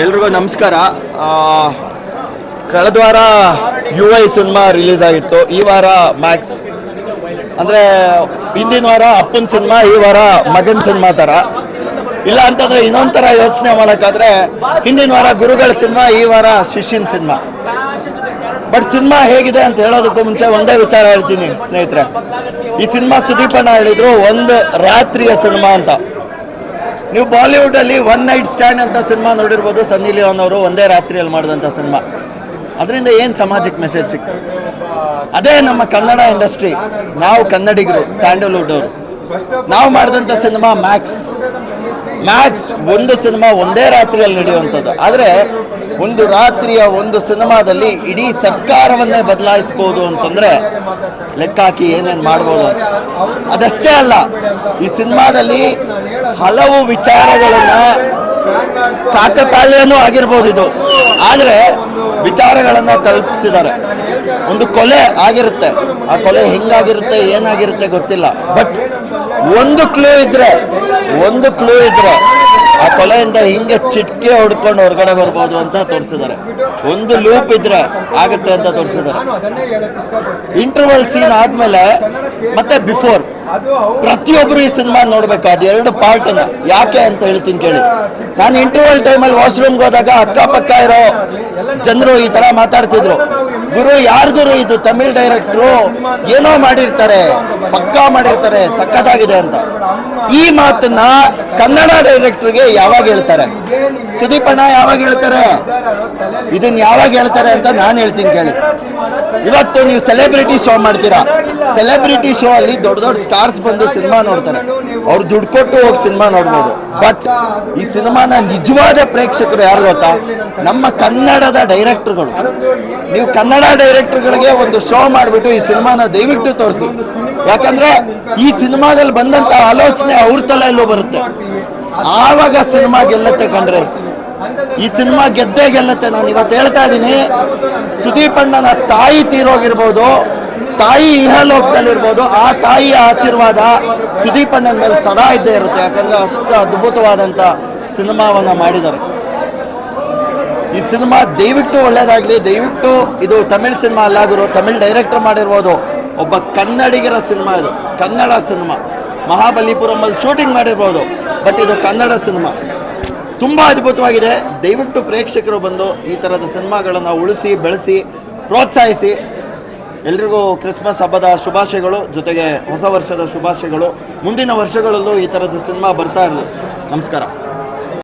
ಎಲ್ರಿಗೂ ನಮಸ್ಕಾರ. ಕಳೆದ ವಾರ UI ಸಿನಿಮಾ ರಿಲೀಸ್ ಆಗಿತ್ತು. ಈ ವಾರ ಮ್ಯಾಕ್ಸ್ ಅಂದರೆ ಹಿಂದಿನ ವಾರ ಅಪ್ಪನ ಸಿನಿಮಾ, ಈ ವಾರ ಮಗನ ಸಿನಿಮಾ ಥರ. ಇಲ್ಲ ಅಂತಂದರೆ ಇನ್ನೊಂದು ಥರ ಯೋಚನೆ ಮಾಡೋಕ್ಕಾದ್ರೆ ಹಿಂದಿನ ವಾರ ಗುರುಗಳ ಸಿನಿಮಾ, ಈ ವಾರ ಶಿಷ್ಯನ ಸಿನಿಮಾ. ಬಟ್ ಸಿನಿಮಾ ಹೇಗಿದೆ ಅಂತ ಹೇಳೋದಕ್ಕೂ ಮುಂಚೆ ಒಂದೇ ವಿಚಾರ ಹೇಳ್ತೀನಿ ಸ್ನೇಹಿತರೆ. ಈ ಸಿನಿಮಾ ಸುದೀಪಣ್ಣ ಹೇಳಿದ್ರು ಒಂದು ರಾತ್ರಿಯ ಸಿನಿಮಾ ಅಂತ. ನೀವು ಬಾಲಿವುಡಲ್ಲಿ ಒನ್ ನೈಟ್ ಸ್ಟ್ಯಾಂಡ್ ಅಂತ ಸಿನಿಮಾ ನೋಡಿರ್ಬೋದು, ಸನ್ನಿ ಲಿಯೋನ್ ಅವರು ಒಂದೇ ರಾತ್ರಿಯಲ್ಲಿ ಮಾಡಿದಂಥ ಸಿನಿಮಾ. ಅದರಿಂದ ಏನು ಸಮಾಜಕ್ಕೆ ಮೆಸೇಜ್ ಸಿಗ್ತದೆ? ಅದೇ ನಮ್ಮ ಕನ್ನಡ ಇಂಡಸ್ಟ್ರಿ, ನಾವು ಕನ್ನಡಿಗರು, ಸ್ಯಾಂಡಲ್ವುಡ್ ಅವರು, ನಾವು ಮಾಡಿದಂಥ ಸಿನಿಮಾ ಮ್ಯಾಕ್ಸ್. ಒಂದು ಸಿನಿಮಾ ಒಂದೇ ರಾತ್ರಿಯಲ್ಲಿ ನಡೆಯುವಂಥದ್ದು. ಆದರೆ ಒಂದು ರಾತ್ರಿಯ ಒಂದು ಸಿನಿಮಾದಲ್ಲಿ ಇಡೀ ಸರ್ಕಾರವನ್ನೇ ಬದಲಾಯಿಸ್ಬೋದು ಅಂತಂದರೆ ಲೆಕ್ಕ ಹಾಕಿ ಏನೇನು ಮಾಡ್ಬೋದು. ಅದಷ್ಟೇ ಅಲ್ಲ, ಈ ಸಿನಿಮಾದಲ್ಲಿ ಹಲವು ವಿಚಾರಗಳನ್ನು, ಕಾಕತಾಳೀಯನೂ ಆಗಿರ್ಬೋದು ಇದು, ಆದರೆ ವಿಚಾರಗಳನ್ನು ತಲುಪಿಸಿದ್ದಾರೆ. ಒಂದು ಕೊಲೆ ಆಗಿರುತ್ತೆ, ಆ ಕೊಲೆ ಹೆಂಗಾಗಿರುತ್ತೆ, ಏನಾಗಿರುತ್ತೆ ಗೊತ್ತಿಲ್ಲ. ಬಟ್ ಒಂದು ಕ್ಲೂ ಇದ್ರೆ ಆ ಕೊಲೆಯಿಂದ ಹಿಂಗೆ ಚಿಟ್ಕೆ ಹೊಡ್ಕೊಂಡು ಹೊರಗಡೆ ಬರ್ಬೋದು ಅಂತ ತೋರಿಸಿದ್ದಾರೆ. ಒಂದು ಲೂಪ್ ಇದ್ರೆ ಆಗುತ್ತೆ ಅಂತ ತೋರಿಸಿದ್ದಾರೆ. ಇಂಟರ್ವಲ್ ಸೀನ್ ಆದ್ಮೇಲೆ ಮತ್ತೆ ಬಿಫೋರ್ ಪ್ರತಿಯೊಬ್ರು ಈ ಸಿನಿಮಾ ನೋಡ್ಬೇಕು. ಅದು ಎರಡು ಪಾರ್ಟ್ ಅನ್ನ ಯಾಕೆ ಅಂತ ಹೇಳ್ತೀನಿ ಕೇಳಿ. ನಾನು ಇಂಟರ್ವಲ್ ಟೈಮಲ್ಲಿ ವಾಶ್ರೂಮ್ಗೆ ಹೋದಾಗ ಅಕ್ಕಪಕ್ಕ ಇರೋ ಜನರು ಈ ತರ ಮಾತಾಡ್ತಿದ್ರು, ಗುರು ಯಾರು ಗುರು ಇದು ತಮಿಳ್ ಡೈರೆಕ್ಟ್ರು, ಏನೋ ಮಾಡಿರ್ತಾರೆ, ಪಕ್ಕಾ ಮಾಡಿರ್ತಾರೆ, ಸಕ್ಕತ್ತಾಗಿದೆ ಅಂತ. ಈ ಮಾತನ್ನ ಕನ್ನಡ ಡೈರೆಕ್ಟರ್ಗೆ ಯಾವಾಗ ಹೇಳ್ತಾರೆ? ಸುದೀಪಣ್ಣ ಯಾವಾಗ ಹೇಳ್ತಾರೆ? ಇದನ್ನ ಯಾವಾಗ ಹೇಳ್ತಾರೆ ಅಂತ ನಾನು ಹೇಳ್ತೀನಿ ಕೇಳಿ. ಇವತ್ತು ನೀವು ಸೆಲೆಬ್ರಿಟಿ ಶೋ ಮಾಡ್ತೀರಾ, ಸೆಲೆಬ್ರಿಟಿ ಶೋ ಅಲ್ಲಿ ದೊಡ್ಡ ದೊಡ್ಡ ಸ್ಟಾರ್ಸ್ ಬಂದು ಸಿನಿಮಾ ನೋಡ್ತಾರೆ, ಅವ್ರು ದುಡ್ಡು ಕೊಟ್ಟು ಹೋಗಿ ಸಿನಿಮಾ ನೋಡ್ಬೋದು. ಬಟ್ ಈ ಸಿನಿಮಾನ ನಿಜವಾದ ಪ್ರೇಕ್ಷಕರು ಯಾರು ಗೊತ್ತಾ? ನಮ್ಮ ಕನ್ನಡದ ಡೈರೆಕ್ಟರ್ಗಳು. ನೀವು ಕನ್ನಡ ಡೈರೆಕ್ಟರ್ಗಳಿಗೆ ಒಂದು ಶೋ ಮಾಡಿಬಿಟ್ಟು ಈ ಸಿನಿಮಾನ ದಯವಿಟ್ಟು ತೋರಿಸಿ. ಯಾಕಂದ್ರೆ ಈ ಸಿನಿಮಾದಲ್ಲಿ ಬಂದಂತ ಆಲೋಚನೆ ಅವ್ರ ತಲೆಯಲ್ಲೂ ಬರುತ್ತೆ. ಆವಾಗ ಸಿನಿಮಾ ಗೆಲ್ಲತ್ತೆ ಕಂಡ್ರೆ. ಈ ಸಿನಿಮಾ ಗೆದ್ದೇ ಗೆಲ್ಲತ್ತೆ. ನಾನು ಇವತ್ತು ಹೇಳ್ತಾ ಇದ್ದೀನಿ, ಸುದೀಪಣ್ಣನ ತಾಯಿ ತೀರೋಗಿರ್ಬೋದು, ತಾಯಿ ಇಹಲೋಕದಲ್ಲಿರ್ಬೋದು, ಆ ತಾಯಿಯ ಆಶೀರ್ವಾದ ಸುದೀಪಣ್ಣನ ಮೇಲೆ ಸದಾ ಇದ್ದೇ ಇರುತ್ತೆ. ಯಾಕಂದ್ರೆ ಅಷ್ಟು ಅದ್ಭುತವಾದಂಥ ಸಿನಿಮಾವನ್ನ ಮಾಡಿದ್ದಾರೆ. ಈ ಸಿನಿಮಾ ದಯವಿಟ್ಟು ಒಳ್ಳೇದಾಗ್ಲಿ. ದಯವಿಟ್ಟು ಇದು ತಮಿಳ್ ಸಿನಿಮಾ ಅಲ್ಲ ಗುರು, ತಮಿಳ್ ಡೈರೆಕ್ಟರ್ ಮಾಡಿರ್ಬೋದು, ಒಬ್ಬ ಕನ್ನಡಿಗರ ಸಿನಿಮಾ ಇದು, ಕನ್ನಡ ಸಿನಿಮಾ. ಮಹಾಬಲಿಪುರಮಲ್ಲಿ ಶೂಟಿಂಗ್ ಮಾಡಿರ್ಬೋದು, ಬಟ್ ಇದು ಕನ್ನಡ ಸಿನಿಮಾ. ತುಂಬ ಅದ್ಭುತವಾಗಿದೆ. ದಯವಿಟ್ಟು ಪ್ರೇಕ್ಷಕರು ಬಂದು ಈ ಥರದ ಸಿನಿಮಾಗಳನ್ನು ಉಳಿಸಿ ಬೆಳೆಸಿ ಪ್ರೋತ್ಸಾಹಿಸಿ. ಎಲ್ರಿಗೂ ಕ್ರಿಸ್ಮಸ್ ಹಬ್ಬದ ಶುಭಾಶಯಗಳು, ಜೊತೆಗೆ ಹೊಸ ವರ್ಷದ ಶುಭಾಶಯಗಳು. ಮುಂದಿನ ವರ್ಷಗಳಲ್ಲೂ ಈ ಥರದ ಸಿನಿಮಾ ಬರ್ತಾ ಇರಲಿ. ನಮಸ್ಕಾರ.